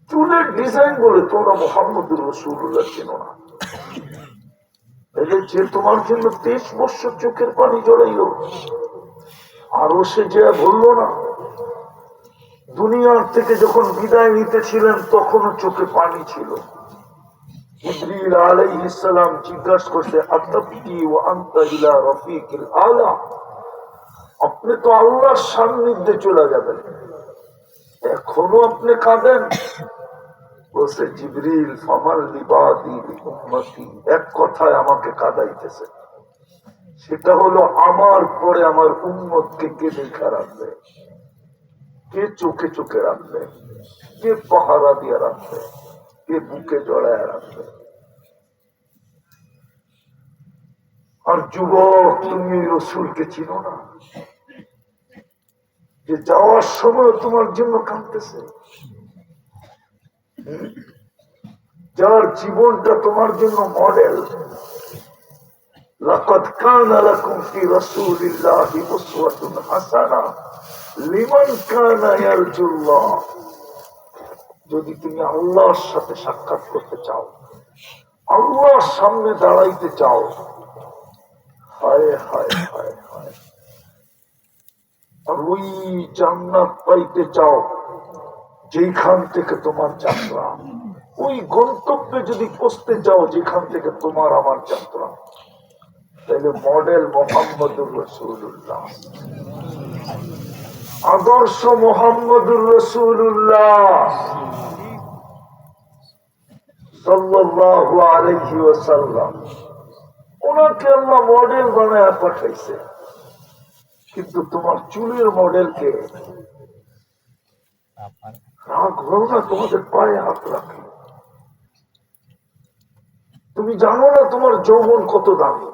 চুলের ডিজাইন বলে তোমরা মুহাম্মদুর রাসূলুল্লাহ চেনো না। যে তোমার জন্য 23 বছর চোখের পানি জড়াইল, আরো সে যে বললো না, দুনিয়ার থেকে যখন বিদায় নিতেছিলেন তখনও চোখে পানি ছিল। জিবরিল আলাইহিস সালাম জিজ্ঞাসা করতে, আতাবকি ওয়া আনতা ইলা রাফিকিল আলা, আপনি তো আল্লাহর সান্নিধ্যে চলে যাবেন, এখনো আপনি কাঁদেন? বলছে, জিবরিল ফামাল লিবাদি উম্মতি, এক কথায় আমাকে কাঁদাইতেছে, সেটা হলো আমার পরে আমার উম্মতকে কে দেখা রাখবে, কে চোখে চোখে রাখবে, কে পাহারা দিয়ে রাখবে, কে বুকে জড়ায় রাখবে। আর যুবক, তুমি ওই রসুলকে চিনো না, যে যাওয়ার সময় তোমার জন্য কাঁদতেছে, যার জীবনটা তোমার জন্য মডেল। লাকাদ কানা লাকুম ফি রাসূলিল্লাহি উসওয়াতুন হাসানা লিমান কানা ইয়ারজুল্লাহ। যদি তুমি আল্লাহর সাথে সাক্ষাৎ করতে চাও, আল্লাহর সামনে দাঁড়াইতে চাও, হায় হায় হায় হায়, আর ওই জান্নাত পাইতে চাও যেখান থেকে তোমার যাত্রা, ওই গন্তব্যে যদি পৌঁছতে চাও যেখান থেকে তোমার আমার যাত্রা, তাহলে মডেল মুহাম্মদুর রাসূলুল্লাহ, আদর্শ মুহাম্মদুর রাসূলুল্লাহ সাল্লাল্লাহু আলাইহি ওয়াসাল্লাম, ওনাকে আল্লাহ মডেল বানায় পাঠাইছে। কিন্তু তোমার চুলের মডেলকে রাগ হলো না, তোমাদের পায়ে হাত রাখে। তুমি জানো না তোমার যৌবন কত দামি,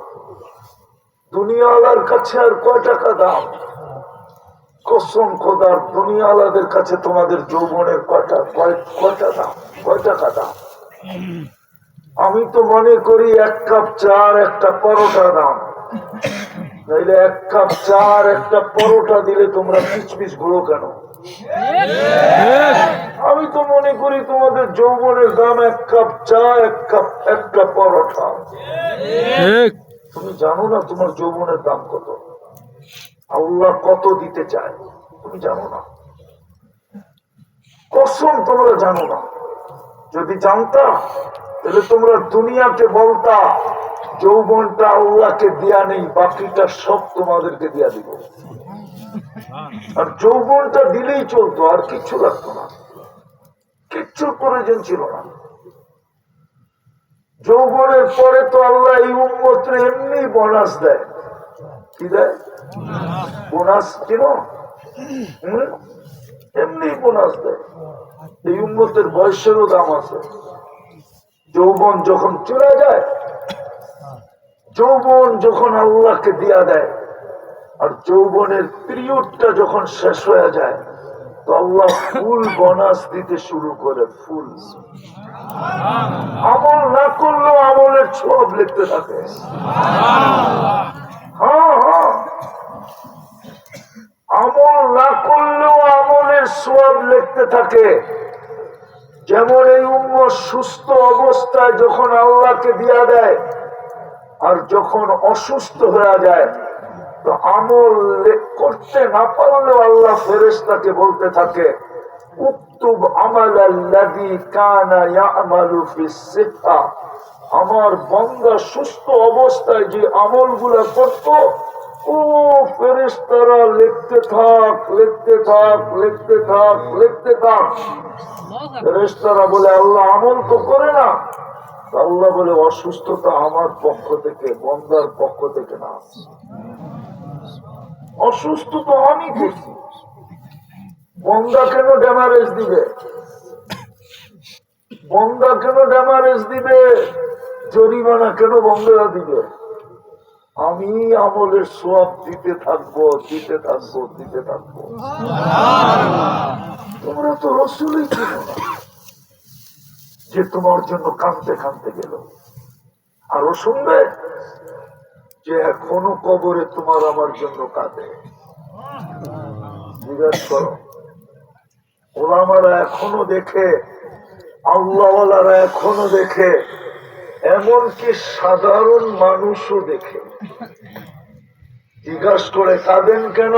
দুনিয়াওয়ালার কাছে আর কয় টাকা দাম? কসম খোদার, দুনিয়াওয়ালাদের কাছে তোমাদের যৌবনের কয়টা দাম, কয় টাকা দাম? আমি তো মনে করি 1 কাপ চার একটা পরোটা দাম। নাইলে 1 কাপ চার একটা পরোটা দিলে তোমরা পিছ ঘুরো কেন? আমি তো মনে করি তোমাদের যৌবনের দাম 1 কাপ চা, একটা পরোটা। তুমি জানো না তোমার যৌবনের দাম কত, আল্লাহ কত দিতে চায়, তুমি জানো না। কসম তোমরা জানো না। যদি জানতা তাহলে তোমরা দুনিয়াকে বলতা যৌবনটা আল্লাহকে দেয়া নেই, বাকিটা সব তোমাদেরকে দেয়া দিব। আর যৌবনটা দিলেই চলতো, আর কিচ্ছু লাগতো না, কিচ্ছুর প্রয়োজন ছিল না। যৌবনের পরে তো আল্লাহ এই উম্মতরে এমনি বোনাস দেয়। কি দেয়? বোনাস। চিনো? এমনি বোনাস দেয়। এই উম্মতের বয়সেরও দাম আছে। যৌবন যখন চলে যায়, যৌবন যখন আল্লাহকে দিয়া দেয়, আর যৌবনের পিরিয়ডটা যখন শেষ হয়ে যায়, তো আল্লাহ ফুল বোনাস দিতে শুরু করে। ফুল আমল না করলেও আমলের সব লিখতে থাকে। হ্যাঁ হ্যাঁ, আমল না করলেও আমলের সব লিখতে থাকে। যেমন এই উম্মত সুস্থ অবস্থায় যখন আল্লাহকে দিয়া দেয়, আর যখন অসুস্থ হয়ে যায়, তো আমল করতে না পারলেও আল্লাহ ফেরেশতাকে বলতে থাকে, উক্তুব আমালাল্লাযী কানা ইয়ামালু ফিস সিহা। আমার বান্দা সুস্থ অবস্থায় যে আমলগুলো করত, ও ফেরেশতারা লিখতে থাক, লিখতে থাক, লিখতে থাক, লিখতে থাক। ফেরেশতারা বলে, আল্লাহ আমল তো করে না। আল্লাহ বলে, অসুস্থতা আমার পক্ষ থেকে, বান্দার পক্ষ থেকে না। অসুস্থ তো আমি করছি, বান্দা কেন ড্যামারেজ দিবে? বান্দা কেন ড্যামারেজ দিবে? জরিমানা কেন বান্দারা দিবে? আমি আমলের সওয়াব দিতে থাকবো, দিতে থাকবো, দিতে থাকবো। তোমরা তো রাসূলই ছিল না যে তোমার জন্য কাঁদতে কাঁদতে গেল। আরো শুনবে যে এখনো কবরে তোমার আমার জন্য কাঁদে। জিজ্ঞাসা করো, ওলামারা এখনো দেখে, আল্লাহওয়ালারা এখনো দেখে, এমনকি সাধারণ মানুষও দেখে। জিজ্ঞাসা করে কাঁদেন কেন?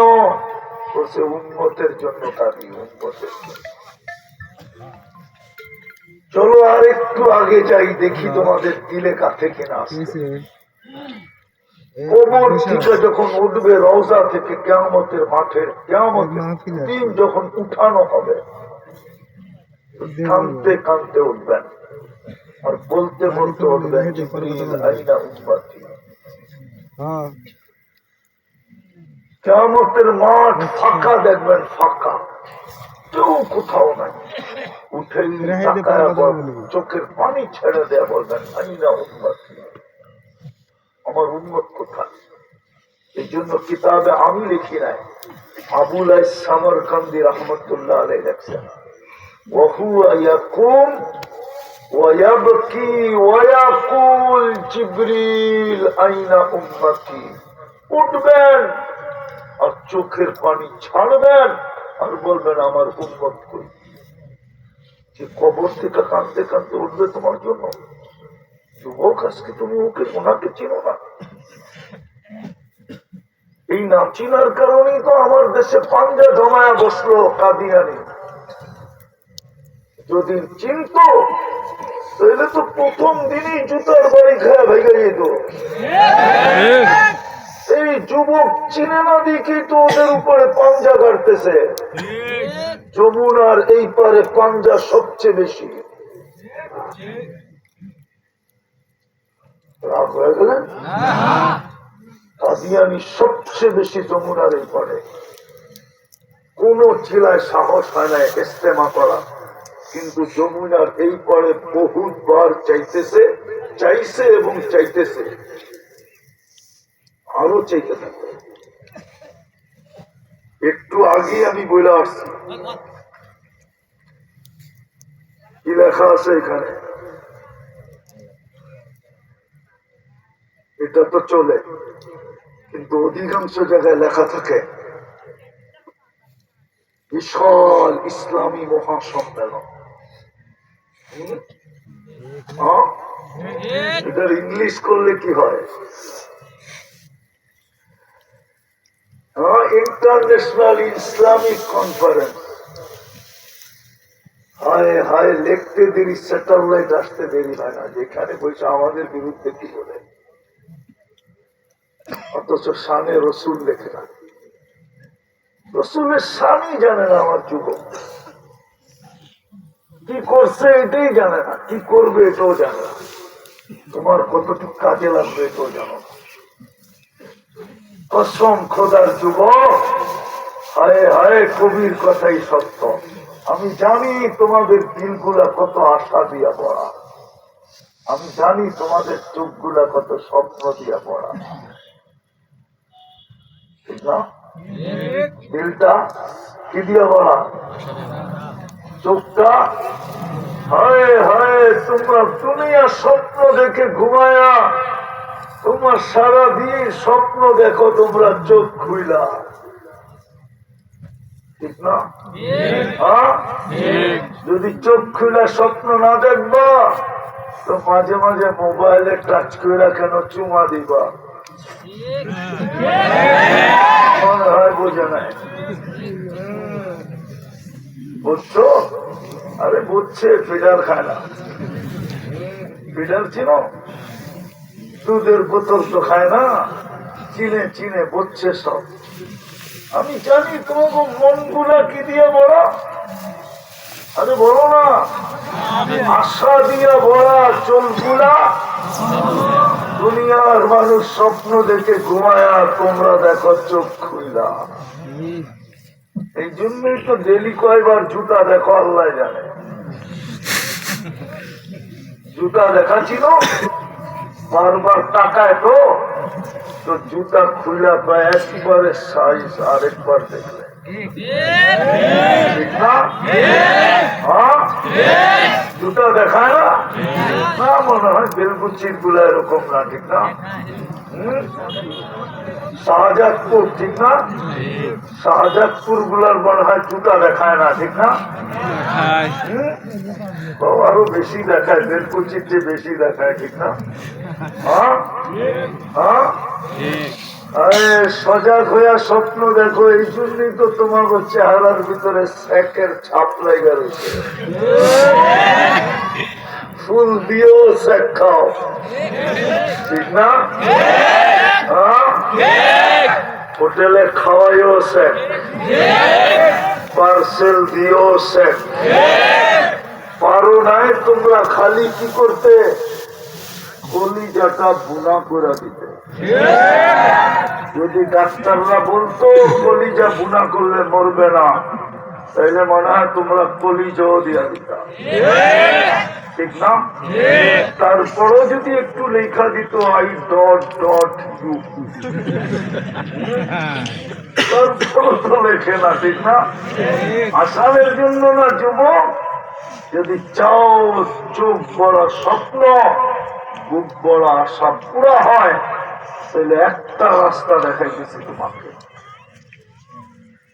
বলছে উন্মতের জন্য কাঁদি, উন্মতের জন্য। চলো আর একটু আগে যাই, দেখি তোমাদের দিলে কাছে কিনা আসছে। কবর থেকে যখন উঠবে রওজা থেকে কিয়ামতের মাঠের কিয়ামতের দিন যখন উঠানো হবে, কাঁদতে কাঁদতে উঠবেন আর বলতে বলতে উঠবেন জিবরিল আইনা উম্মতি। কিয়ামতের মাঠ ফাঁকা দেখবেন, ফাঁকা, কেউ কোথাও নাই। উঠে চোখের পানি ছেড়ে দেয়া বলবেন আইনা উম্মতি, আমার উম্মত কোথায়? এই জন্য কিতাবে আমি লিখি নাই, আবুল সামরকান্দি রহমতুল্লাহ আলাইহি লেখছেন ওয়াহুয়া ইয়াকুম ওয়া ইয়াবকি ওয়া ইয়াকুল জিবরিল আইনা উম্মতি। উঠবেন আর চোখের পানি ছাড়বেন আর বলবেন আমার উম্মত কই? যে কবর থেকে কাঁদতে কাঁদতে উঠবে তোমার জন্য। যুবক, আজকে তুমি ওনাকে চিনো না। এই না চিনার কারণেই তো আমার দেশে পাঞ্জা জমায়া বসলো কাদিয়ানি। যদি চিনত তাহলে তো প্রথম দিনই জুতার বাড়ি খায় ভেঙে যেত। এই যুবক চিনে না দেখি তো ওদের উপরে পাঞ্জা কাটতেছে। যমুনার এই পারে পাঞ্জা সবচেয়ে বেশি। রাগ হয়ে গেলেন? কাদিয়ানি সবচেয়ে বেশি যমুনার এই পারে। কোন জেলায় সাহস হয় না ইস্তেমা করা, কিন্তু যমুনার এই পারে বহুতবার চাইছে এবং চাইতেছে, আরো চাইতে থাকবে। একটু আগে আমি বলে আসছি, কি লেখা আছে এখানে? এটা তো চলে, কিন্তু অধিকাংশ জায়গায় লেখা থাকে বিশাল ইসলামী মহাসম্মেলন। এটার ইংলিশ করলে কি হয়? International Islamic conference. হায় হায়, লিখতে দেরি, স্যাটেলাইট আসতে দেরি হয় না, যেখানে বসে আমাদের বিরুদ্ধে কি বলে, অথচ শানে রসুল লেখে না। রসুলের শানই জানে না আমার যুবক। কি করছে এটাই জানে না, কি করবে এটাও জানে না, তোমার কতটুকু কাজে লাগবে এটাও জানো না। কসম খোদার যুবক, হায় হায়, কবির কথাই সত্য। আমি জানি তোমাদের দিলগুলা কত আশা দিয়া পড়া, আমি জানি তোমাদের চোখগুলা কত স্বপ্ন দিয়া পড়া, ঠিক না? দিলটা কি দিয়া পড়া? চোখটা? হায় হায়, তোমরা দুনিয়া স্বপ্ন দেখে ঘুমায়া তোমার সারাদিন স্বপ্ন দেখো, তোমরা চোখ খুইলা, ঠিক না? যদি চোখ খুইলা স্বপ্ন না দেখবা তো মাঝে মাঝে মোবাইলে টাচ করে কেন চুমা দিবা? মনে হয় বোঝে নাই, বুঝছো? আরে বুঝছে, ফিডার খায় না। ফিডার চিনো? দুধের বোতল তো খায় না, চিনে চিনে বুঝছে সব। আমি জানি তোমাকে মন গুলা কি দিয়ে বড়, আরে বলো না, আশা দিয়ে ভরা চোখগুলা। দুনিয়ার মানুষ স্বপ্ন দেখে ঘুমায়া, তোমরা দেখো চোখ খুইলা। এই জন্যই তো ডেলি কয়বার জুতা দেখো আল্লাহ জানে। জুতা দেখাছিল বারবার টাকায় তো জুতা খুইলা পায় একবারে সাইজ আরেকবার দেখলে, ঠিক না? জুতা দেখায় না, না মনে হয় বেলকুচির গুলা এরকম না, ঠিক না? শাহজাদপুর, ঠিক না? শাহজাদপুর গুলার মনে হয় জুতা দেখায় না, ঠিক না? আরো বেশি দেখায়, বেলকুচির চেয়ে বেশি দেখায়, ঠিক না? হ্যাঁ হ্যাঁ, সজাগ হইয়া স্বপ্ন দেখো। এই জন্যই তো তোমার চেহারার ভিতরে স্যাকের ছাপ লেগে রয়েছে। ফুল দিয়েও স্যাক খাও, ঠিক না? হোটেলে খাওয়াইও স্যাক, পার্সেল দিয়েও স্যাক। পারো নাই তোমরা খালি কি করতে? কলিজাটা বুনা করে দিতে। যদি ডাক্তাররা বলতো কলিজা বুনা করলে মরবে না, তাইলে মনে হয় তোমরা কলিজাও দিয়া দিতা, ঠিক না? তারপরও যদি একটু লেখা দিত আই ডট ডট ইউ, তারপরও তো লেখে না, ঠিক না? আসামের জন্য না যুবক, যদি চাও চোখ বড় স্বপ্ন, বুক বড় আশা পুরা হয়, তাহলে একটা রাস্তা দেখাইতেছি তোমাকে।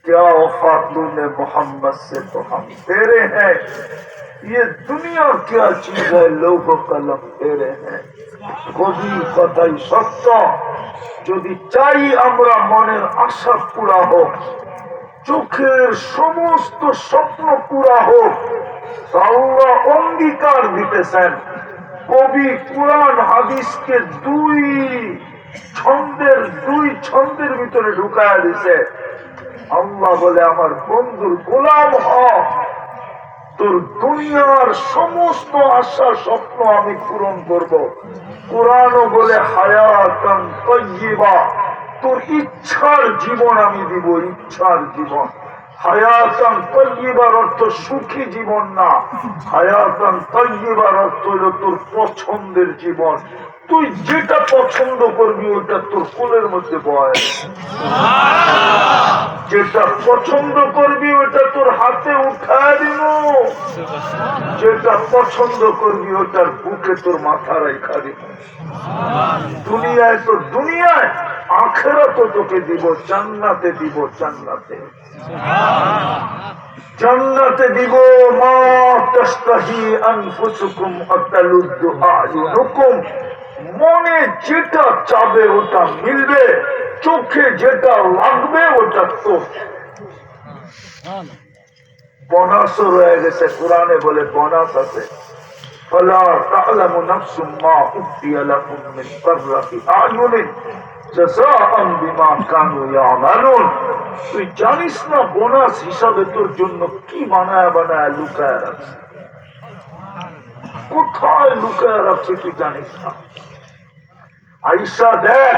क्या औकात तूने मोहम्मद से तो हम तेरे हैं, ये दुनिया क्या चीज है, लोगों कलम तेरे हैं। কবি কথাই সত্য। যদি চাই আমরা মনের আশা পুরা হোক, চোখের সমস্ত স্বপ্ন পুরা হোক, আল্লাহ অঙ্গীকার দিতেছেন। কবি কুরআন হাদিসকে দুই ছন্দের ভিতরে ঢুকায় দিছে। আল্লাহ বলে আমার বন্ধুর গোলাম হ, তোর দুনিয়ার সমস্ত আশা স্বপ্ন আমি পূরণ করব। কোরআনও বলে হায়াতান তাইয়্যিবা, তোর ইচ্ছার জীবন আমি দিব, ইচ্ছার জীবন। হায়াতান তাইয়্যিবার অর্থ সুখী জীবন না, হায়াতান তাইয়্যিবার অর্থ হল তোর পছন্দের জীবন। তুই যেটা পছন্দ করবি ওটা তোর কোলের মধ্যে বয়, যেটা পছন্দ করবি ওটা তোর হাতে উঠায় দিব, যেটা পছন্দ করবি ওটার বুকে তোর মাথা রেখা দিব। দুনিয়ায় তো দুনিয়ায়, আখিরাতে তোকে দিব, জান্নাতে দিব, জান্নাতে জান্নাতে দিব। মা তাশতাহি আনফুসুকুম ওয়া তালুদ্দু আ'য়ুনুকুম, মনে যেটা চাবে ওটা মিলবে, চোখে যেটা লাগবে ওটা তো বোনাসও রয়ে গেছে। কোরআনে বলে বোনাস আছে, ফালা তা'লামু নাফসুম মা উখফিয়া লাকুম মিন কুররাতি আ'য়ুনিন জাযাআন বিমা কানু ইয়ামালুন। তুই জানিস না বোনাস হিসাবে তোর জন্য কি বানায় বানায় লুকায় রাখছে, কোথায় লুকায় রাখছে তুই জানিস না। আইসা দেখ,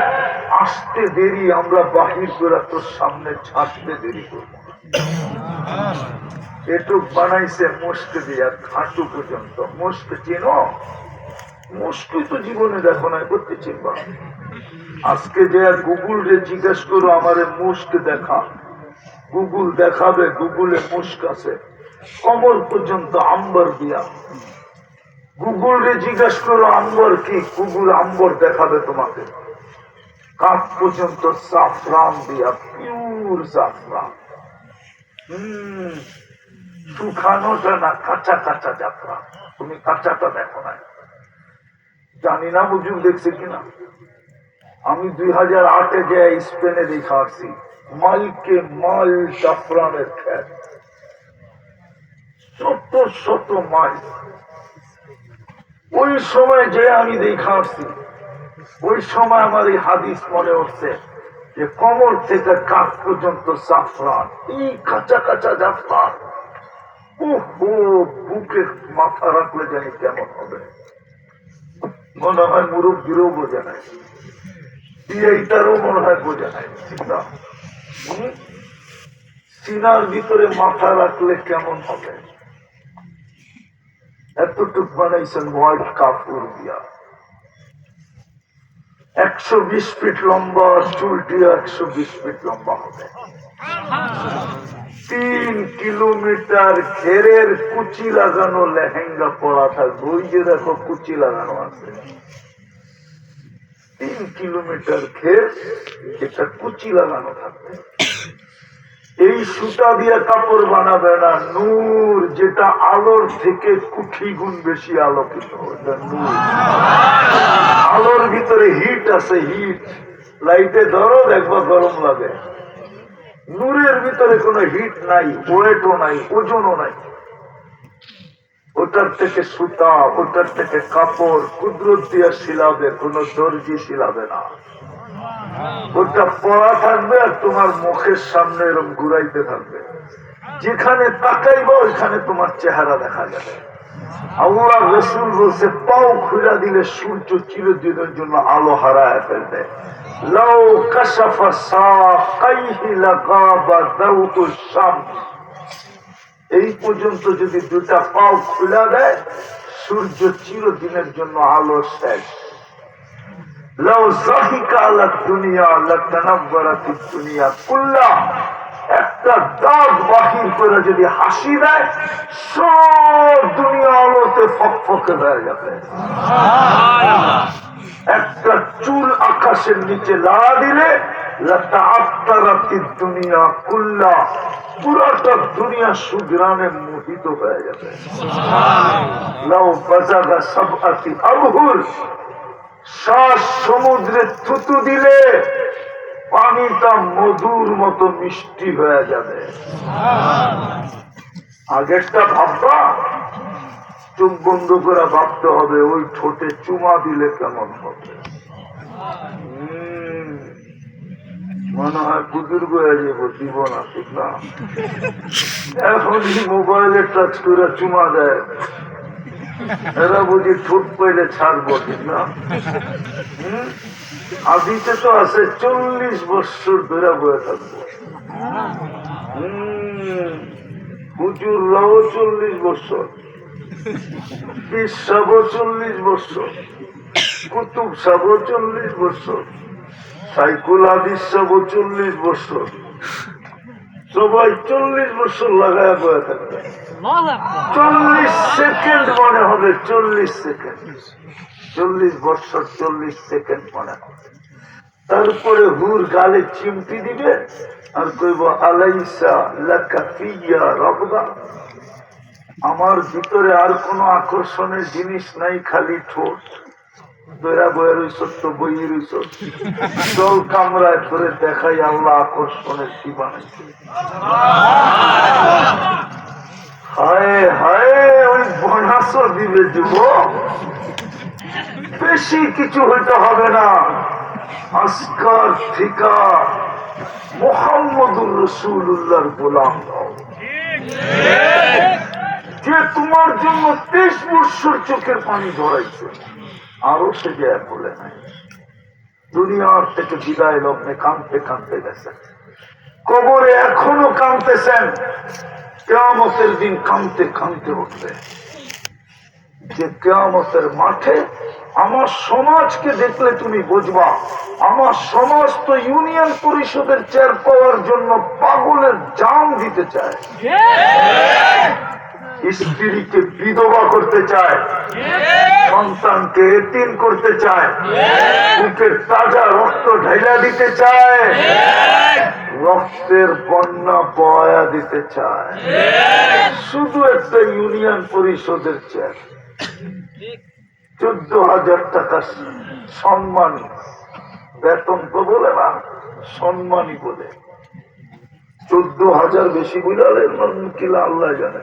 আসতে দেরি, আমরা বাহির করে তোর সামনে ছাড়তে দেরি করবো। এটুক বানাইছে মুস্ক দিয়া খাটু পর্যন্ত। মুস্ক চিনো? মুস্ক তো জীবনে দেখো না, করতে চিনবা। আজকে যে গুগল রে জিজ্ঞেস করো আমারে মুস্ক দেখা, গুগল দেখাবে গুগলে মুস্ক আছে কমর পর্যন্ত আম্বর দিয়া। গুগল রে জিজ্ঞেস করো আম্বর কি, গুগল আম্বর দেখাবে তোমাকে। কাঠ পর্যন্ত জাফরান দিয়া, পিওর জাফরান। শুকানোটা না, কাঁচা কাঁচা জাফরান। তুমি কাঁচাটা দেখো না, জানি না হুজুর দেখছে কিনা। আমি 2008-এ যে স্পেনে দেখা আসছি, মাইলকে মাইল জাফরানের খেত, শত শত মাইল। ওই সময় যে আমি দেখা আসছি, ওই সময় আমার এই হাদিস মনে উঠছে যে কমর থেকে কাঠ পর্যন্ত জাফরান, এই কাঁচা কাঁচা জাফরান। বুকে মাথা রাখলে জানি কেমন হবে। মনে হয় মুরব্বীরও বোঝা নাই, এইটারও মনে হয় বোঝা নাই। সিনার ভিতরে মাথা রাখলে কেমন হবে। এতটুক বানাইছেন হোয়াইট কাপড় দিয়া, 120 ফিট লম্বা, চুলটিও 120 ফিট লম্বা হবে। 3 কিলোমিটার ঘেরের কুচি লাগানো লেহেঙ্গা পরা থাকবে। ওই যে দেখো কুচি লাগানো আছে, 3 কিলোমিটার ঘের, এটা কুচি লাগানো থাকবে। এই সুতা দিয়ে কাপড় বানাবে না, নূর, যেটা আলোর থেকে কোটি গুণ বেশি আলোকিত, ওটা নূর। আলোর ভিতরে হিট আছে, হিট। লাইটে ধরো দেখবা গরম লাগে। নূরের ভিতরে কোনো হিট নাই, ওয়েটও নাই, ওজনও নাই। ওটার থেকে সুতা, ওটার থেকে কাপড় কুদরত দিয়ে শিলাবে, কোন দর্জি শিলাবে না। ওটা পড়া থাকবে আর তোমার মুখের সামনে এরকম ঘুরাইতে থাকবে, যেখানে তাকাইবা ওইখানে তোমার চেহারা দেখা যাবে। আল্লাহ রসুল বলছে, পাও খুলে দিলে সূর্য চিরদিনের জন্য আলো হারায় ফেলবে। লাউ কাশাফা সাকাইহি লাগাবা দাউতু শামস। এই পর্যন্ত যদি দুটা পাও খুলে দেয়, সূর্য চিরদিনের জন্য আলো শেষ। লাউ যাহিকা আলা দুনিয়া লাতানাব্বারাতিদ দুনিয়া কুল্লাহ। একটা দাগ বাহির করে যদি হাসি দেয়, সব দুনিয়া আলোতে ফকফকে হয়ে যাবে। একটা চুল আকাশের নিচে লাগা দিলে লাতাআত্তারাতিদ দুনিয়া কুল্লাহ, পুরাটা দুনিয়া সুগ্রানে মোহিত হয়ে যাবে। লাউ বাজাগা সাবআতি আবহুর। শ্বাস সমুদ্রে থুতু দিলে পানিটা মধুর মতো মিষ্টি হয়ে যাবে। আগেরটা ভাববা, চোখ বন্ধ করে ভাবতে হবে ওই ঠোঁটে চুমা দিলে কেমন হবে। মনে হয় বুজুর্গ হয়ে যাবো, দিব না, ঠিক না? এখনই মোবাইলে টাচ করে চুমা দেয়, এরা বুঝি ঠোঁট পাইলে ছাড়বো, ঠিক না? আদিতে তো আছে 40 বছর ধরে বয়ে থাকবো। হুজুররাও 40 বছর, পীর সাহেবও 40 বছর, কুতুব সাহেবও 40 বছর, সাইকুল হাদিস সাহেবও 40 বছর। সবাই 40 বছর লাগায় বয়ে থাকবে। 40 সেকেন্ড মনে হবে, 40 সেকেন্ড, 40 বছর 40 সেকেন্ড মনে হবে। তারপরে হুর গালে চিমটি দিবে আর কইব, আলাইসা লাকা ফিয়া রাগবা। আমার ভিতরে আর কোন আকর্ষণের জিনিস নাই, খালি ঠোঁট। দয়া বয়ে রইছ তো বইয়ে রইছ, চল কামরায় ধরে দেখাই আল্লাহ আকর্ষণের কি বানাইছে। হায় হায়, ওই বোনাসও দিবে যুবক। বেশি কিছু হইতে হবে না, আজকার ঠিকা মুহাম্মদুর রাসূলুল্লাহর গোলাম হও। যে তোমার জন্য 23 বছর চোখের পানি ধরাইছে, আরো সে যে বলে নাই। দুনিয়ার থেকে বিদায় লগ্নে কাঁদতে কাঁদতে গেছেন, কবরে এখনো কাঁদতেছেন, কিয়ামতের দিন কাঁদতে কাঁদতে উঠবে। যে কিয়ামতের মাঠে আমার সমাজকে দেখলে তুমি বুঝবা, আমার সমাজ তো ইউনিয়ন পরিষদের চেয়ার পাওয়ার জন্য পাগলের জান দিতে চায়, স্ত্রীকে বিধবা করতে চায়, সন্তানকে এতিম করতে চায়, বুকের তাজা রক্ত ঢাইলা দিতে চায়, রক্তের বন্যা বয়া দিতে চায়, শুধু একটা ইউনিয়ন পরিষদের চেয়ার। 14,000 টাকা সম্মানী বেতন তো বলে না, সম্মানী বলে। 14,000 বেশি বুঝালেন কিলা আল্লাহ জানে।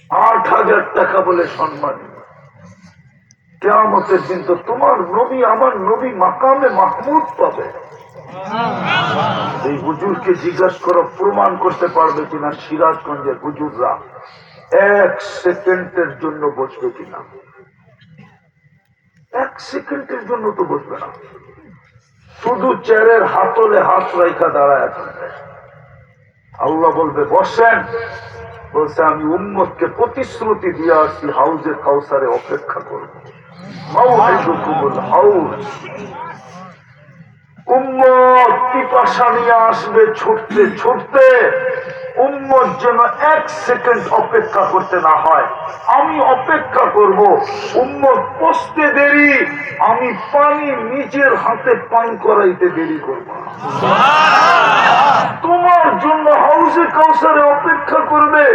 8,000 টাকা বলে সম্মানী। কিয়ামতের দিন তো তোমার নবী আমার নবী মাকামে মাহমুদ পাবে। এই হুজুরকে জিজ্ঞাসা করো, প্রমাণ করতে পারবে কিনা সিরাজগঞ্জের হুজুররা 1 সেকেন্ডের জন্য বসবে কিনা? 1 সেকেন্ডের জন্য তো বসবে না, শুধু চেয়ারের হাতলে হাত রাইখা দাঁড়ায় থাকবে। আল্লাহ বলবে বসেন, বলছে আমি উম্মতকে প্রতিশ্রুতি দিয়ে আসছি, হাউজে কাউসারে অপেক্ষা করবো। উম্মত পিপাসা নিয়ে আসবে ছুটতে ছুটতে, উম্মত যেন 1 সেকেন্ড অপেক্ষা করতে না হয়। আমি অপেক্ষা করব, উম্মত পৌঁছতে দেরি, আমি পানি নিজের হাতে পান করাইতে দেরি করব। তোমার জন্য হাউজে কাউসারে অপেক্ষা করবে।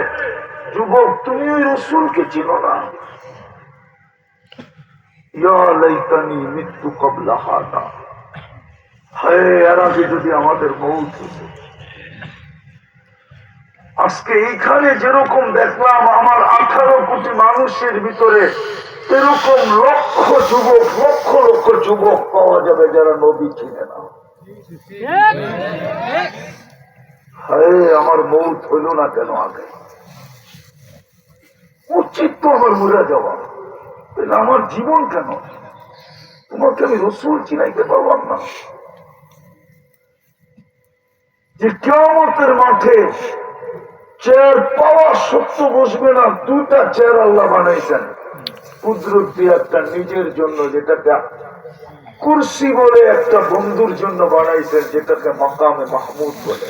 যুবক, তুমি ওই রসুলকে চিনো না? ইয়া লাইতানি মিতু ক্বাবলা হাদা, হায় এর আগে যদি আমাদের মউত হতো। আজকে এইখানে যেরকম দেখলাম আমার 18 কোটি মানুষের ভিতরে এরকম লক্ষ যুবক, লক্ষ লক্ষ যুবক পাওয়া যাবে যারা নবী চিনে না। হায় আমার মউত হইল না কেন আগে? উচিত তো আমার মরে যাওয়া, তাহলে আমার জীবন কেন? তোমাকে আমি রসুল চিনাইতে পারলাম না? যে কিয়ামতের মাঠে চেয়ার পাওয়া সত্য বসবে না, 2টা চেয়ার আল্লাহ বানাইছেন কুদরত দিয়ে, একটা নিজের জন্য যেটাকে কুরসি বলে, একটা বন্ধুর জন্য বানাইছেন যেটাকে মাকামে মাহমুদ বলে।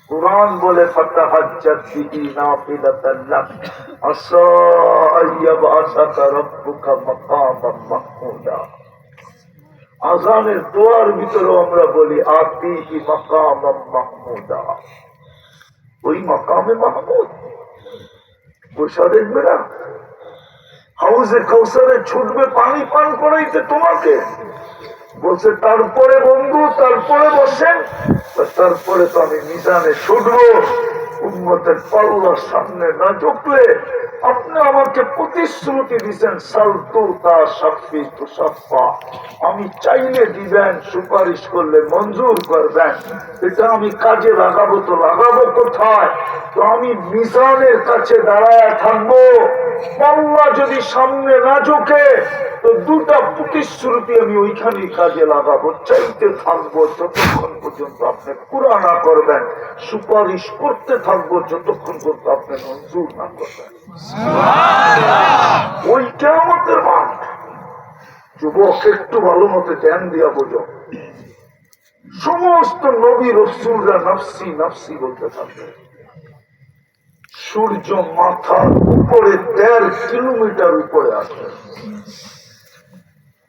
কুরআন বলে ফাতাহাজ্জাত বিহি নাফিলাতান লাক আসা আইয়াবআসাকা রাব্বুকা মাকামান মাহমুদা। আযানের দোয়ার ভিতরে আমরা বলি আতিহি মাকামান মাহমুদা। ওই মাকামে মাহমুদ বসা দেখবে না, হাউজে কাউসারে ছুটবে পানি পান করাইতে তোমাকে। বলছে তারপরে বন্ধু, তারপরে বসেন, তারপরে তো আমি মিজানে ছুটবো। উম্মতের পাল্লার সামনে না ঝুঁকলে আপনি আমাকে প্রতিশ্রুতি দিচ্ছেন সালতু তা সাফি তু সাফা, আমি চাইলে দিবেন, সুপারিশ করলে মঞ্জুর করবেন। এটা আমি কাজে লাগাবো, তো লাগাবো কোথায়? তো আমি মিজানের কাছে দাঁড়ায় থাকবো। পাল্লা যদি সামনে না ঝুঁকে তো 2টা প্রতিশ্রুতি আমি ওইখানেই কাজে লাগাবো, চাইতে থাকবো যতক্ষণ পর্যন্ত আপনি পুরা না করবেন, সুপারিশ করতে থাকবো যতক্ষণ পর্যন্ত আপনি মঞ্জুর না করবেন। ওই কিয়ামতের মাঠ। যুবক, একটু ভালো মতো ধ্যান দিয়া বোঝো। সমস্ত নবী রাসূলরা নাফসি নাফসি বলতে থাকবে। সূর্য মাথার উপরে 1.5 কিলোমিটার উপরে আসবে।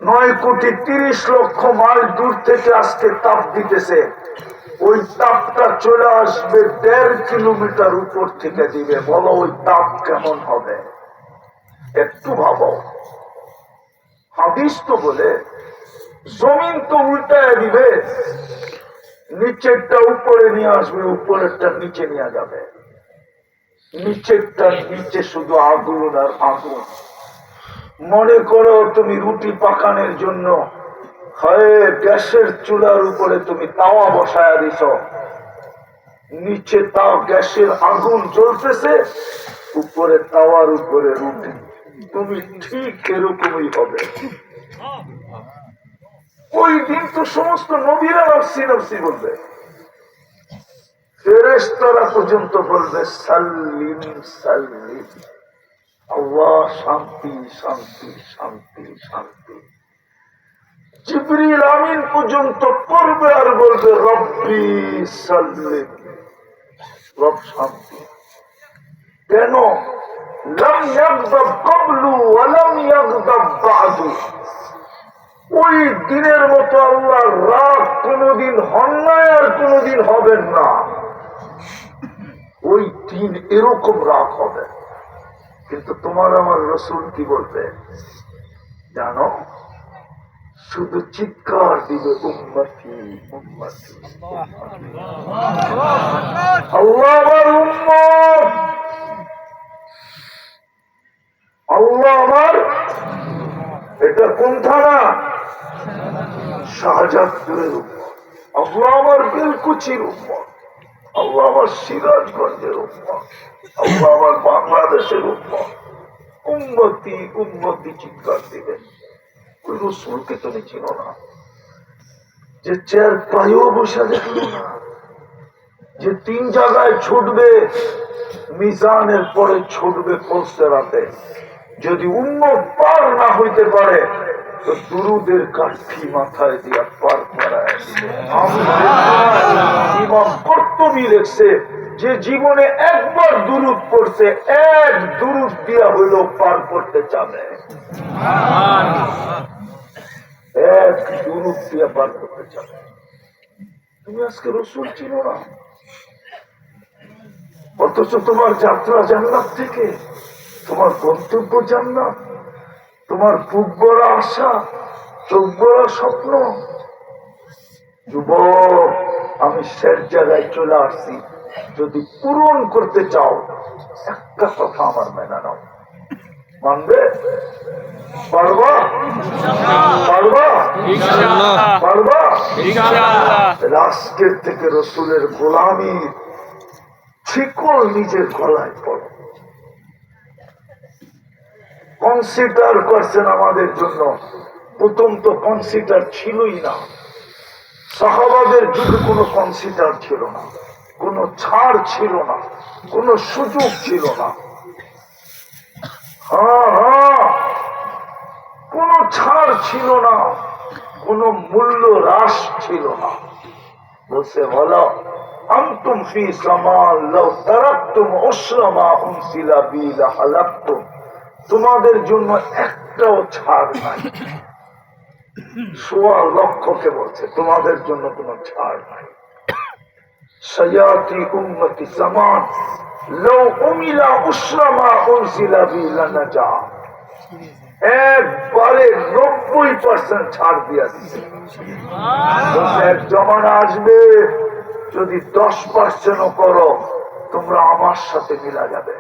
9,30,00,000 মাইল দূর থেকে আজকে তাপ দিতেছে, ওই তাপটা চলে আসবে 1.5 কিলোমিটার উপর থেকে দিবে। বলো ওই তাপ কেমন হবে? একটু ভাবো। হাদিস তো বলে জমিন তো উল্টায় দিবে, নিচেরটা উপরে নিয়ে আসবে, উপরেরটা নিচে নিয়ে যাবে। নিচেরটা নিচে শুধু আগুন আর আগুন। মনে করো তুমি রুটি পাকানোর জন্য হয় গ্যাসের চুলার উপরে তুমি তাওয়া বসায়া দিছ, নিচে তাও গ্যাসের আগুন জ্বলতেছে, উপরে তাওয়ার উপরে রুটি। তুমি ঠিক এরকমই হবে। ওই দিন তো সমস্ত নবীরা নফসি নফসি বলবে, ফেরেশতারা পর্যন্ত বলবে সাল্লিম সাল্লিম, আল্লাহ শান্তি শান্তি শান্তি শান্তি। জিবরিল আমিন পর্যন্ত পড়বে আর বলবে রব্বি সাল্লিম, রব শান্তি। কেন? লাম ইয়াগদাব ক্বাবলু ওয়া লাম ইয়াগদাব বা'দু। ওই দিনের মতো আল্লাহর রাগ কোনদিন হন নাই আর কোনদিন হবেন না। ওই দিন এরকম রাগ হবে। কিন্তু তোমার আমার রাসূল কি বলবে জানো? শুধু চিৎকার দিবে উম্মতি উম্মতি। আল্লাহ আমার উম্মত, আল্লাহ আমার। এটা কোন থানা? শাহজাদপুরের উম্মত। আল্লাহ আমার বেলকুচির উম্মত, আল্লাহ আমার সিরাজগঞ্জের উম্মত, আল্লাহ আমার বাংলাদেশের উম্মত। উম্মতি উম্মতি চিৎকার দিবেন। ওই রসুলকে তুমি চিনো না? যে চেয়ার পায়েও বসে দেখলো না, যে 3 জায়গায় ছুটবে, মিজানের পরে ছুটবে পৌঁছতে রাতে। যদি উম্মত পার না হইতে পারে তো দুরুদের কাঠি মাথায় দিয়া পার করায় ইমাম কর্তবী লেখছে যে জীবনে একবার দুরুদ পড়ছে, এক দুরুদ দিয়া হইল পার করতে চাবে, এক দুরুদ দিয়া পার করতে চাবে। তুমি আজকে রসুল ছিল না, অথচ তোমার যাত্রা জান্নাত থেকে, তোমার গন্তব্য জান্নাত, তোমার বুক ভরা আশা, চোখ ভরা স্বপ্ন। যুবক, আমি শেষ জায়গায় চলে আসছি, যদি পূরণ করতে চাও একটা কথা আমার মেনে নাও। মানবে? পারবা? পারবা? পারবা? আজকের থেকে রসুলের গোলামীর শিকল নিজের গলায় পড়ো। কনসিডার করছেন আমাদের জন্য, প্রথম তো কনসিডার ছিলই না। সাহাবাদের যুগে কোনো কনসিডার ছিল না, কোনো ছাড় ছিল না, কোনো সুযোগ ছিল না। কোনো ছাড় ছিল না, কোনো মূল্য হ্রাস ছিল না। বলছে বলো আনতুম ফি সামাল লাউ তারাকতুম উসরামা উনসিলা বি লাহালাকতুম, তোমাদের জন্য একটাও ছাড় নাই। সোয়া লক্ষকে বলছে তোমাদের জন্য কোনো ছাড় নাই। সায়াতি উম্মতি জামান লাউ উমিলা উসরামা উনসিলা বি লানাজা, একবারে 90% ছাড় দিয়া দিচ্ছে। এক জমানা আসবে যদি 10% করো তোমরা আমার সাথে মিলা যাবে।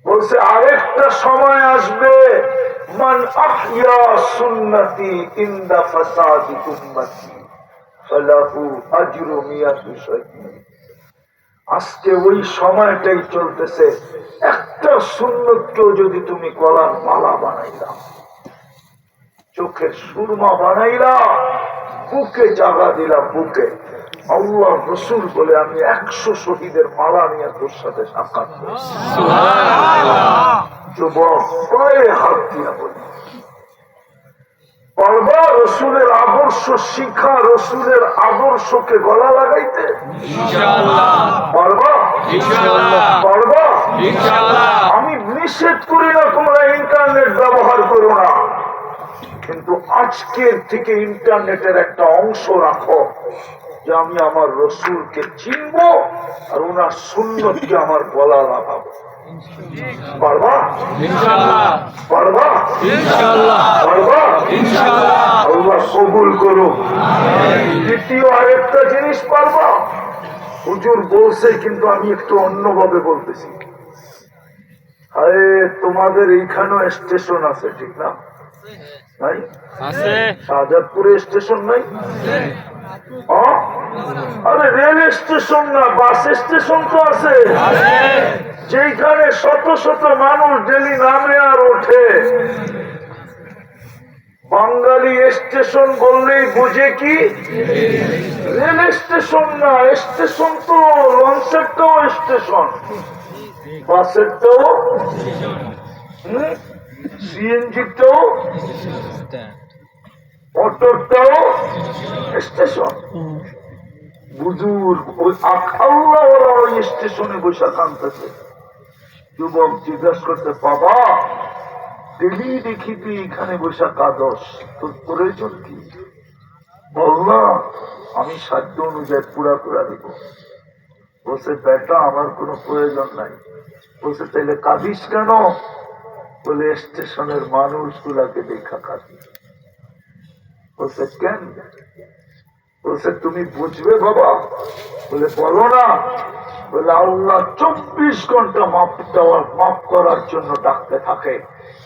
বলছে আরেকটা সময় আসবে মান আহইয়া সুন্নতি ইনদা ফাসাদি উম্মতি ফালাহু আজরু মিয়াতি শাহীদ। আজকে ওই সময়টাই চলতেছে, একটা সুন্নতকেও যদি তুমি গলার মালা বানাইলা, চোখের সুরমা বানাইলা, বুকে জাগা দিলা, বুকে আল্লাহ রসুল বলে আমি 100 শহীদের মালা নিয়ে তোর সাথে সাক্ষাৎ করছি। যুবক পায়ে হাত দিয়া বলি, পারবা রসুলের আদর্শ শিখা, রসুলের আদর্শকে গলা লাগাইতে? পারবা? পারবা? আমি নিষেধ করি না তোমরা ইন্টারনেট ব্যবহার করো না, কিন্তু আজকের থেকে ইন্টারনেটের একটা অংশ রাখো যে আমি আমার রসুলকে চিনব আর ওনার সুন্নতকে আমার গলা লাগাবো। পারবা? পারবা? পারবা? আল্লাহ কবুল করো। দ্বিতীয় আরেকটা জিনিস পারবা? হুজুর বলছে কিন্তু আমি একটু অন্যভাবে বলতেছি। আরে তোমাদের এইখানেও স্টেশন আছে, ঠিক না? নাই? শাহজাদপুরে স্টেশন নাই? আরে রেল স্টেশন না, বাস স্টেশন তো আছে, যেখানে শত শত মানুষ ডেলি নামে আর ওঠে। বাঙালি স্টেশন বললেই বুঝে কি রেল স্টেশন না, স্টেশন তো লঞ্চেরটাও স্টেশন, বাসেরটাও, সিএনজিটাও, অটোটাও স্টেশন। বুজুর্গ ওই আল্লাহ ওই স্টেশনে বসে কাঁদতেছে। যুবক জিজ্ঞাসা করতে, বাবা ডেলি দেখি তুই এখানে বসে কাঁদস, তোর প্রয়োজন কি? বল না, আমি সাধ্য অনুযায়ী পুরা করে দিব। বলছে বেটা আমার কোনো প্রয়োজন নাই। বলছে তাইলে কাঁদিস কেন? বলে স্টেশনের মানুষগুলাকে দেখা কাঁদি। বলছে কেন? বলছে তুমি বুঝবে বাবা। বলে বলো না। বলে আল্লাহ 24 ঘন্টা মাফ করার জন্য ডাকতে থাকে,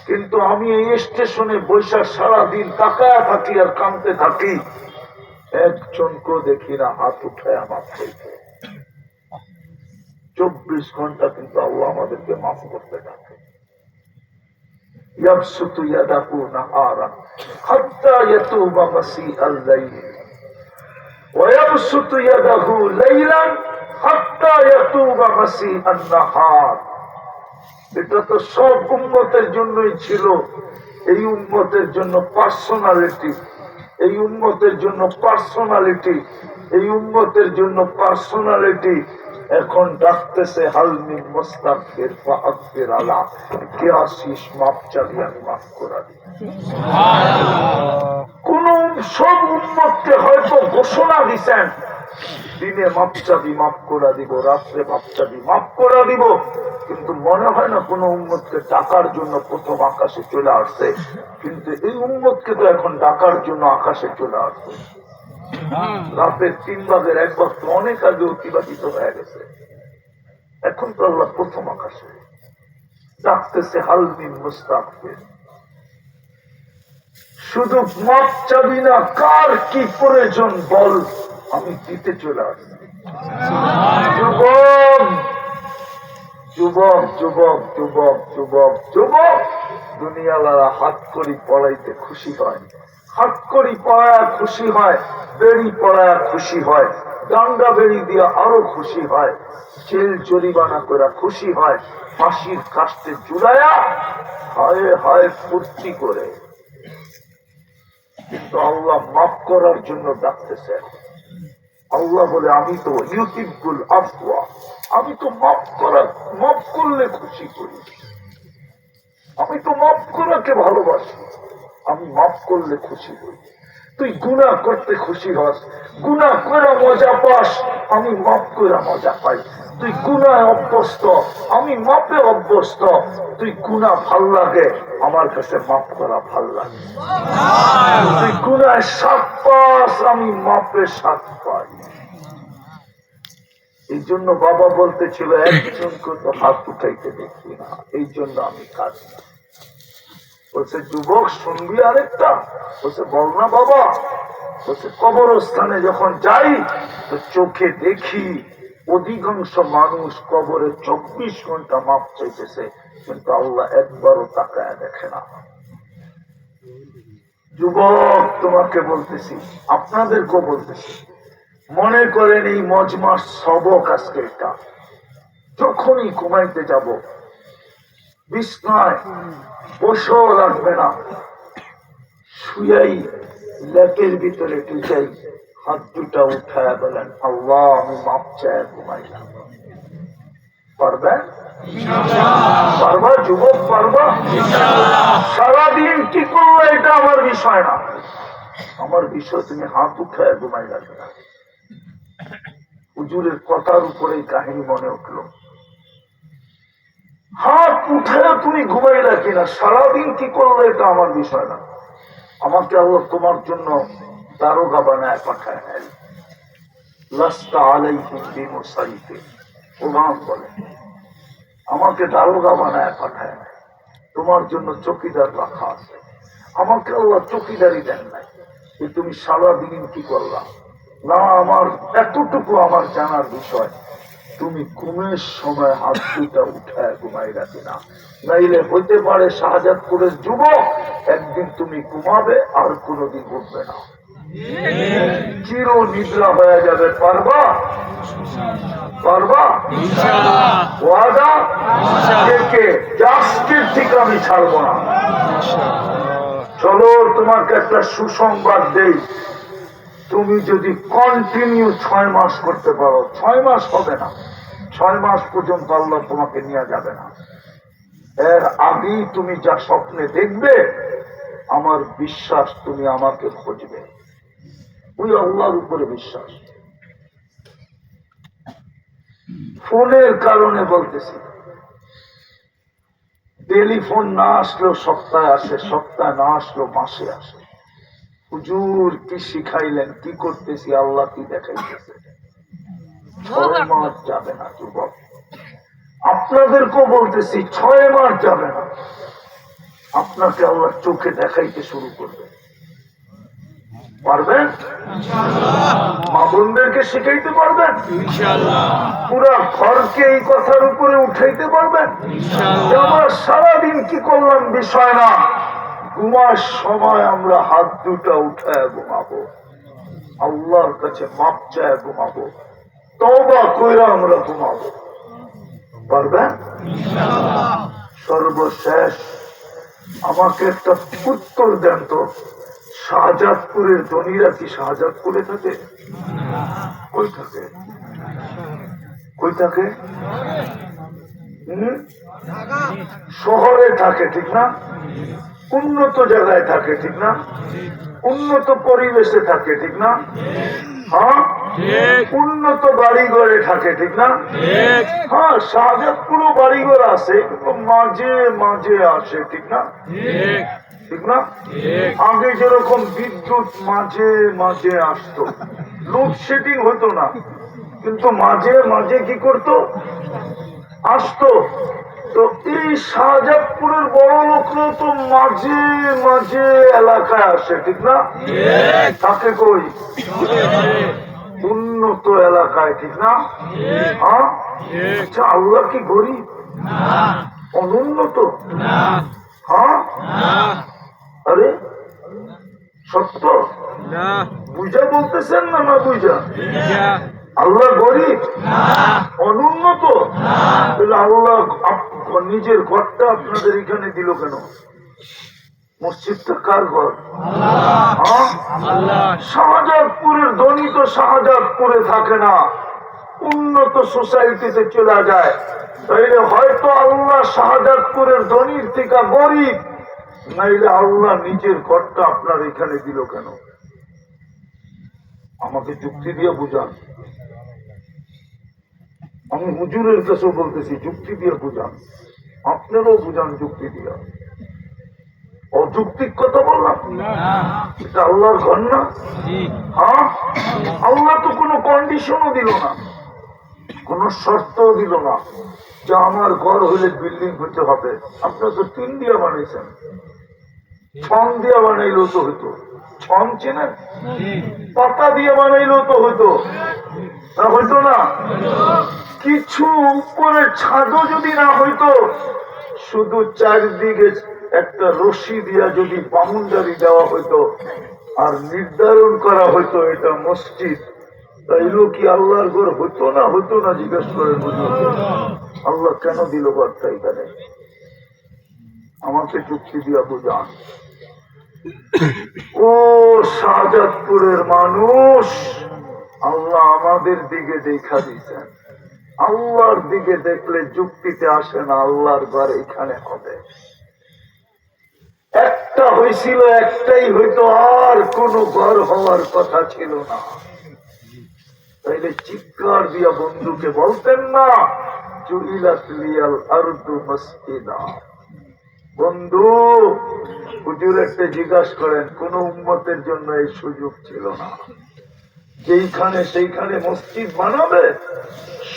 কিন্তু আমি এই স্টেশনে বৈশাখ সারাদিন তাকায় থাকি আর কাঁদতে থাকি, একজনকে দেখি না হাত উঠায় মাফ করতে। 24 ঘন্টা কিন্তু আল্লাহ আমাদেরকে মাফ করতে থাকে। ইয়াবসুতু ইয়াদাহু নাহারা হাত্তা ইয়াতুবা মাসিআল লাইল ওয়া ইয়াবসুতু ইয়াদাহু লাইলান হাত্তা ইয়াতুবা মাসিআন নাহার। এটা তো সব উম্মতের জন্যই ছিল, এই উম্মতের জন্য পার্সোনালিটি, এই উম্মতের জন্য পার্সোনালিটি, এই উম্মতের জন্য পার্সোনালিটি এখন ডাকতেছে হালমি মোস্তাকবির ফাকবির আলা, কে আসিস মাপ চাবি আমি মাফ করা দিই। কোন সব উম্মতকে হয়তো ঘোষণা দিচ্ছেন দিনে মাপ চাবি মাফ করা দিব, রাত্রে মাপ চাবি মাফ করা দিব, কিন্তু মনে হয় না কোন উম্মতকে ডাকার জন্য প্রথম আকাশে চলে আসছে। কিন্তু এই উম্মতকে তো এখন ডাকার জন্য আকাশে চলে আসছে। রাতের 3 ভাগের 1 ভাগ তো অনেক আগে অতিবাহিত হয়ে গেছে, এখন তো আল্লাহ প্রথম আকাশে ডাকতেছে হালমিন মুস্তাকবির। শুধু মাপ চাবি না, কার কি প্রয়োজন বল, আমি দিতে চলে আসছি। যুবক যুবক যুবক যুবক যুবক যুবক, দুনিয়ালারা হাত করি পড়াইতে খুশি হয়, হাত করি পড়ায় খুশি হয়, বেড়ি পড়ায় খুশি হয়, ডান্ডা বেড়ি দিয়া আরো খুশি হয়, জেল জরিমানা করে খুশি হয়, ফাঁসির কাস্টে জুড়ায়া হায় হায় ফুর্তি করে। কিন্তু আল্লাহ মাফ করার জন্য ডাকতেছে। আল্লাহ বলে আমি তো ইউটিউবুল আফওয়া, আমি তো মাফ করলে খুশি করি, আমি তো মাফ করাকে ভালোবাসি, আমি মাফ করলে খুশি করি। তুই গুনাহ করতে খুশি হস, গুনাহ করে মজা পাস, আমি মাফ করে মজা পাই। তুই গুনাহ অভ্যস্ত, আমি মাপে অভ্যস্ত। তুই গুনাহ ভাল লাগে, আমার কাছে মাফ করা ভাল লাগে। তুই গুনায় স্বাদ পাস, আমি মাপে স্বাদ পাই। এই জন্য বাবা বলতেছিল একজনকে তো হাত উঠাইতে দেখি না, এই জন্য আমি কাজ না। বলছে যুবক শুনবি আরেকটা? বলছে বল না বাবা। বলছে কবরস্থানে যখন যাই তো চোখে দেখি অধিকাংশ মানুষ কবরে 24 ঘন্টা মাপ চাইতেছে, কিন্তু আল্লাহ একবারও তাকায় দেখে না। যুবক তোমাকে বলতেছি, আপনাদেরকেও বলতেছি, মনে করেন এই মজমার সবক আজকে এটা। যখনই ঘুমাইতে যাব বিছনায় বসেও লাগবে না, শুয়াই লেপের ভিতরে ঢুকাই হাত দুটা উঠায় বলেন আল্লাহ আমি মাপ চাই ঘুমাইলাম। পারবেন? পারবা যুবক, পারবা? সারাদিন কি করলো এটা আমার বিষয় না, আমার বিষয় তুমি হাত উঠায় ঘুমাই লাগবে না। হুজুরের কথার উপরে কাহিনী মনে উঠলো, হাত উঠে তুমি ঘুমাইলা কিনা, সারাদিন কি করলো এটা আমার বিষয় না। আমাকে আল্লাহ তোমার জন্য দারোগা বানায় পাঠায় নাই। লাস্তা আলাইহিম বিমুসাইতির, কোরআন বলে আমাকে দারোগা বানায় পাঠায় নাই, তোমার জন্য চৌকিদার রাখা আছে। আমাকে আল্লাহ চৌকিদারি দেন নাই যে তুমি সারাদিন কি করলা না, আমার এতটুকু আমার জানার বিষয় তুমি ঘুমের সময় হাত দুটা উঠায় ঘুমাই রাখি না। নাইলে হইতে পারে শাহজাদপুরের যুবক একদিন তুমি ঘুমাবে আর কোনোদিন উঠবে না, চির নিদ্রা হয়ে যাবে। পারবা? পারবা? ওয়াদা থেকে আজকের থেকে আমি ছাড়বো না। চলো তোমাকে একটা সুসংবাদ দেই, তুমি যদি কন্টিনিউ 6 মাস করতে পারো, 6 মাস হবে না, 6 মাস পর্যন্ত আল্লাহ তোমাকে নিয়ে যাবে না। এর আগেই তুমি যা স্বপ্নে দেখবে আমার বিশ্বাস তুমি আমাকে খুঁজবে, ওই আল্লাহর উপরে বিশ্বাস। ফোনের কারণে বলতেছি, টেলিফোন না আসলেও সপ্তাহে আসে, সপ্তাহে না আসলেও মাসে আসে। হুজুর কি শিখাইলেন, কি করতেছি, আল্লাহ কি দেখাইতেছে। 6 মাস যাবে না যুবক, আপনাদেরকেও বলতেছি 6 মাস যাবে না, আপনাকে আল্লাহ চোখে দেখাইতে শুরু করবে। পারবেন? মা বোনদেরকে শিখাইতে পারবেন? পুরা ঘরকে এই কথার উপরে উঠাইতে পারবেন? আমরা সারাদিন কি করলাম বিষয় না, ঘুমার সময় আমরা হাত দুটা উঠায় ঘুমাবো, আল্লাহর কাছে মাপ চায় ঘুমাবো, তওবা কইরা আমরা ঘুমাবো। পারবেন? সর্বশেষ আমাকে একটা উত্তর দেন তো, শাহজাদপুরের ধনীরা কি শাহজাদপুরে থাকে? কই থাকে? কই থাকে? শহরে থাকে, ঠিক না? উন্নত জায়গায় থাকে, ঠিক না? উন্নত পরিবেশে থাকে, ঠিক না? হ্যাঁ, উন্নত বাড়িঘরে থাকে, ঠিক না? হ্যাঁ, শাহজাদপুরও বাড়িঘর আছে, কিন্তু মাঝে মাঝে আসে, ঠিক না? ঠিক না? আগে যেরকম বিদ্যুৎ মাঝে মাঝে আসতো, লোডশেডিং হতো না, কিন্তু মাঝে মাঝে কি করতো? আসতো। তো এই শাহজাদপুরের বড় লোকরা তো মাঝে মাঝে এলাকায় আসে, ঠিক না? তাকে কই? উন্নত এলাকায়, ঠিক না? হ্যাঁ, আচ্ছা, আল্লাহ কি গরিব? অনুন্নত? হ্যাঁ, আরে সত্য বুঝা বলতেছেন না? না বুঝা? আল্লাহ গরিব, অনুন্নত? আল্লাহ নিজের ঘরটা আপনাদের এখানে দিল কেন? মসজিদটা কার ঘর? শাহজাদপুরের ধনী তো শাহজাদপুরে থাকে না, উন্নত সোসাইটিতে চলে যায়। তাইলে হয়তো আল্লাহ শাহজাদপুরের ধনীর থেকে গরিব, নাইলে আল্লাহ নিজের ঘরটা আপনার এখানে দিল কেন? আমাকে যুক্তি দিয়ে বুঝান। আমি হুজুরের কাছেও বলতেছি, যুক্তি দিয়ে বুঝান, আপনারাও বুঝান যুক্তি দিয়ে। অযৌক্তিক কথা বললাম? এটা আল্লাহর ঘর না? হ্যাঁ, আল্লাহ তো কোনো কন্ডিশনও দিল না, কোন শর্তও দিল না যে আমার ঘর হইলে বিল্ডিং হইতে হবে। আপনার তো টিন দিয়ে বানাইছেন, ছন দিয়ে বানাইলেও তো হইতো। ছন চেনেন? পাতা দিয়ে বানাইলেও তো হইতো, হইতো না? কিছু উপরে ছাদও যদি না হইতো, শুধু চারদিকে একটা রশি দিয়া যদি বাউন্ডারি দেওয়া হইতো আর নির্ধারণ করা হইতো এটা মসজিদ, তাইলেও কি আল্লাহর ঘর হইতো না? হইতো না? জিজ্ঞেস করেন আল্লাহ কেন দিল ঘরটা এখানে? আমাকে যুক্তি দিয়া বুঝান। ও শাহজাদপুরের মানুষ, আল্লাহ আমাদের দিকে দেখা দিয়েছেন। আল্লাহর দিকে দেখলে যুক্তিতে আসে না, আল্লাহর ঘর এখানে হবে। একটা হয়েছিল, একটাই হইতো, আর কোন ঘর হওয়ার কথা ছিল না। তাইলে চিৎকার দিয়া বন্ধুকে বলতেন না, জুইলাত লিয়াল আরদু মসজিদা। বন্ধু, হুজুর একটা জিজ্ঞাসা করেন, কোন উম্মতের জন্য এই সুযোগ ছিল না? যেইখানে সেইখানে মসজিদ বানাবে,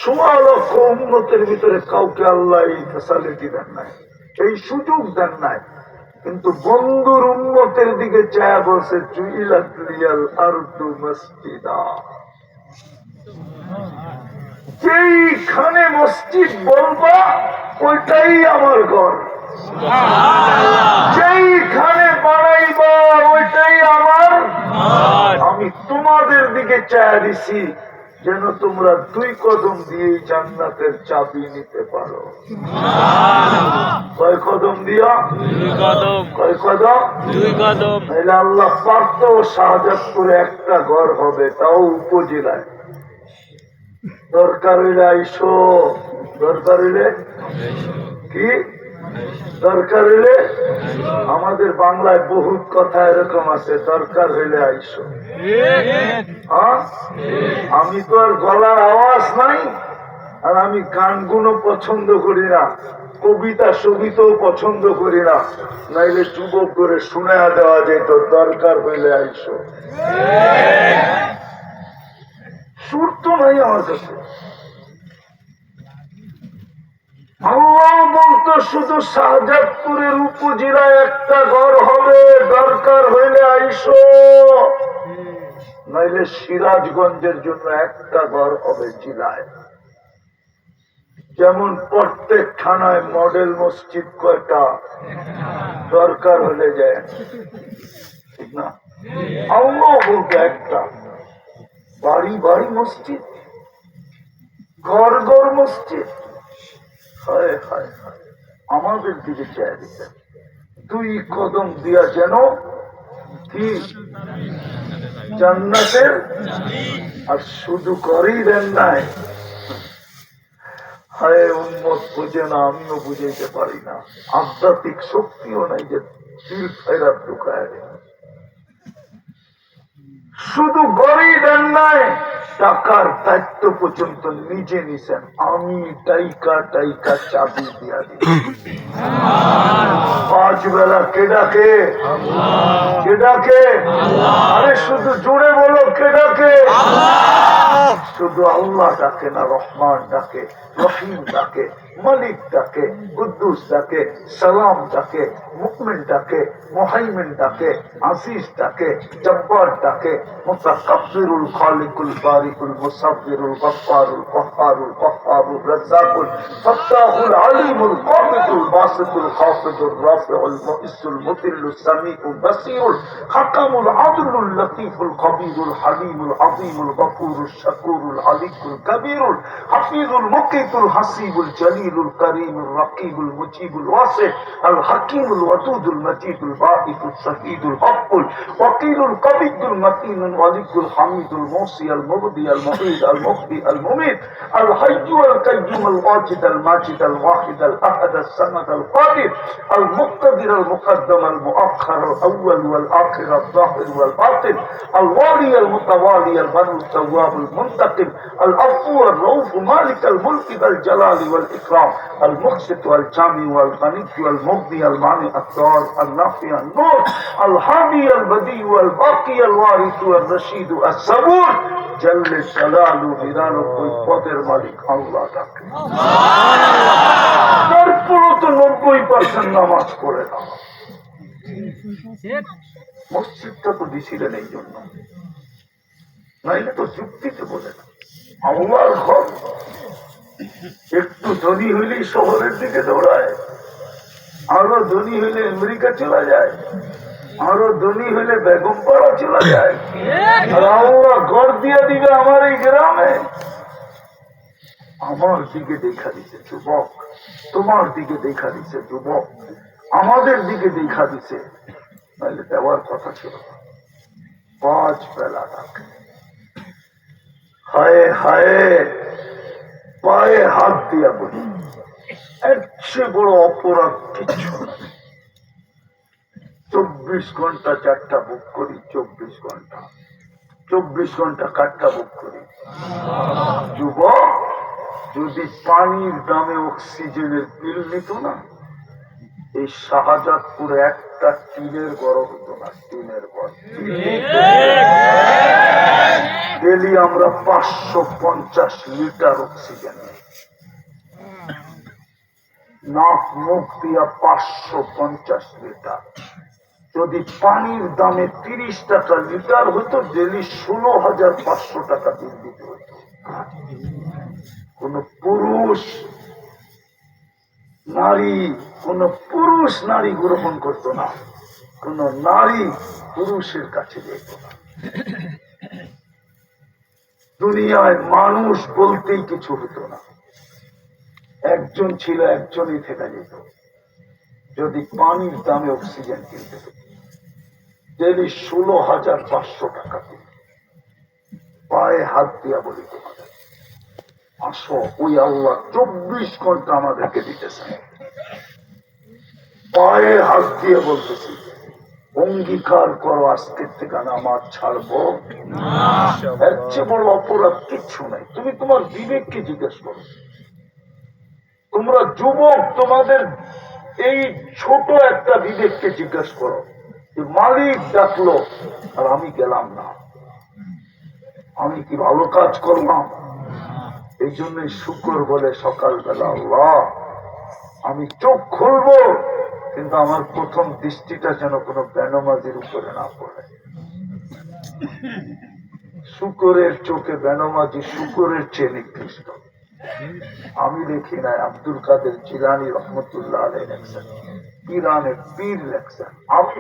১৬ লক্ষ উম্মতের ভিতরে কাউকে আল্লাহ এই ফ্যাসিলিটি দেন নাই, এই সুযোগ দেন নাই। কিন্তু বন্ধুর উম্মতের দিকে চায় বলছে, জুইলাত লিয়াল আরদু মসজিদা। যেইখানে মসজিদ বলবা ওইটাই আমার ঘর, যেইখানে বানাইবা ওইটাই আমার। আমি তোমাদের দিকে চায় দিছি যেন তোমরা ২ কদম দিয়ে জান্নাতের চাবি নিতে পারো। কয় কদম দিয়া? ২ কদম। কয় কদম? ২ কদম। তাহলে আল্লাহ পারত শাহজাদপুরে একটা ঘর হবে, তাও উপজেলায়। দরকার হইলে আইসো, দরকার হইলে কি? দরকার হইলে, আমাদের বাংলায় বহুত কথা এরকম আছে, দরকার হইলে আইসো। হ্যাঁ, আমি তো আর গলার আওয়াজ নাই, আর আমি গানগুলো পছন্দ করি না, কবিতা সবিতাও পছন্দ করি না, নাইলে যুবক করে শুনে দেওয়া যেত, দরকার হইলে আইসো। সুর তো নাই আমার কাছে। আল্লাহ বলতো শুধু শাহজাদপুরের উপজেলায় একটা ঘর হবে, দরকার হইলে আইসো, নাইলে সিরাজগঞ্জের জন্য একটা ঘর হবে জেলায়। যেমন প্রত্যেক থানায় মডেল মসজিদ কয়টা? দরকার হলে যায়, ঠিক না? আল্লাহ বলতো একটা। বাড়ি বাড়ি মসজিদ, ঘর ঘর মসজিদ। হায় হায় হায়, আমাদের দিকে চায় দিতেন। 2 কদম দিয়া যেন কি জান্নাতের, আর শুধু করেই দেন নাই। হায় উম্মত বুঝে না, আমিও বুঝাইতে পারি না, আধ্যাত্মিক শক্তিও নাই যে দিল ফেরাত ঢুকায়। শুধু গড়েই দেন নাই, টাকার দায়িত্ব পর্যন্ত নিজে নিছেন। আমি টাইকা টাইকা চাবি দিয়া দিই। 5 বেলা কে ডাকে? কে ডাকে? আরে শুধু জোরে বলো, কে ডাকে? শুধু আল্লাহ ডাকে না, রহমান ডাকে, রহিম ডাকে, মালিক ডাকে, কুদ্দুস ডাকে, সালাম ডাকে, মুকমিন ডাকে, মুহাইমিন ডাকে, আজিজ ডাকে, জব্বার ডাকে, মুতাকাব্বিরুল খালিকুল বারিকুল মুসাব্বিরুল গফফারুল কহ্হারুল কহ্হারুর রাজ্জাকুল ফাত্তাহুল আলিমুল কাবিদুল বাসিতুল খাফিদুর রাফিউল মুইসুল মুতিল্লুস সামিউল বাসীরুল হাকামুল আদলুল লতীফুল খবীরুল হালিমুল আযীমুল গফুরুশ শাকুরুল আলিকুল কবীরুল হাফিজুল মুকিতুল হাসিবুল জলিলুল করিমুল রাকিবুল মুজিবুল ওয়াসি আল হাকিমুল ওয়াদুদুল মজিদুল বাঈসুল শহীদুল হকুল ওয়াকিলুল কবিদুল মতিনুল ওয়ালিকুল হামিদুল মুসি আল মুবদি আল মুঈদ আল মুখদি আল মুমিত আল হাইয়্যু আল কাইয়্যুম আল ওয়াজিদ আল মাজিদ আল ওয়াহিদ আল আহাদ আল সামাদ আল কাদির আল মুক্তাদির আল মুকদ্দম আল মুআখখার আল আউয়াল ওয়াল আখির আল যাহির ওয়াল বাতিন আল ওয়ালি আল মুতাওয়ালি আল বারু التواب المنتقم العفو الرؤوف مالك الملك ذا الجلال والإكرام المقسط والجامع والغني والمغني المانع الضار النافع النور الهادي البديع والباقي الوارث والرشيد الصبور جل جلاله নিরানব্বই পদের মালিক আল্লাহ ডাকে। তারপরও তো 90% নামাজ পড়ে না। মসজিদটা তো দিছিলেন এই জন্য, নাইলে তো যুক্তিতে বলে না। আল্লাহর ঘর, একটু ধনী হইলেই শহরের দিকে দৌড়ায়, আরো ধনী হইলে আমেরিকা চলে যায়, আরো ধনী হইলে বেগম পাড়া চলে যায়। আর আল্লাহ ঘর দিয়ে দিবে আমার এই গ্রামে। আমার দিকে দেখা দিছে যুবক, তোমার দিকে দেখা দিছে যুবক, আমাদের দিকে দেখা দিছে, নাইলে দেওয়ার কথা ছিল। 5 বেলা ডাকে। হায় হায়, পায়ে হাত দিয়া বলি, এর চেয়ে বড় অপরাধ কিছু নাই। 24 ঘন্টা 4টা বুক করি, 24 ঘন্টা 24 ঘন্টা কাঠটা বুক করি। যুবক যদি পানির দামে অক্সিজেনের বিল নিত না, এই শাহজাদপুরে একটা টিনের ঘর হতো না। টিনের ঘর ডেলি আমরা 550 লিটার অক্সিজেন, নাক মুখ দিয়া 550 লিটার। যদি পানির দামে 30 টাকা লিটার হতো, ডেলি 16,500 টাকা বিল দিতে হতো। কোন পুরুষ নারী গ্রহণ করতো না, কোন নারী পুরুষের কাছে যেত না। দুনিয়ায় মানুষ বলতেই কিছু হতো না, একজন ছিল, একজনই থেকে যেত। যদি পানির দামে অক্সিজেন কিনতে হতো, ডেলি 16,500 টাকা দিত। পায়ে হাত দিয়া বলি তোমাদের, আসো, ওই আল্লাহ 24 ঘন্টা আমাদেরকে দিতেছেন। পায়ে হাত দিয়ে বলতেছি, অঙ্গীকার করো আজকের থেকে নামাজ ছাড়বো না। এর চেয়ে বড় অপরাধ কিচ্ছু নাই। তুমি তোমার বিবেককে জিজ্ঞেস করো। তোমরা যুবক, তোমাদের এই ছোট একটা বিবেককে জিজ্ঞেস করো, মালিক ডাকলো আর আমি গেলাম না, আমি কি ভালো কাজ করলাম? এই জন্যই শুকর বলে সকালবেলা, আল্লাহ আমি চোখ খুলবো, কিন্তু আমার প্রথম দৃষ্টিটা যেন কোনো বেনামাজির উপরে না পড়ে। শুকরের চোখে বেনামাজি শুকরের চেয়ে নিকৃষ্ট। আমি দেখি নাই, আব্দুল কাদের জিলানী রহমতুল্লাহ আলাইহি লেখছেন, ইরানের পীর লেখছেন, আমি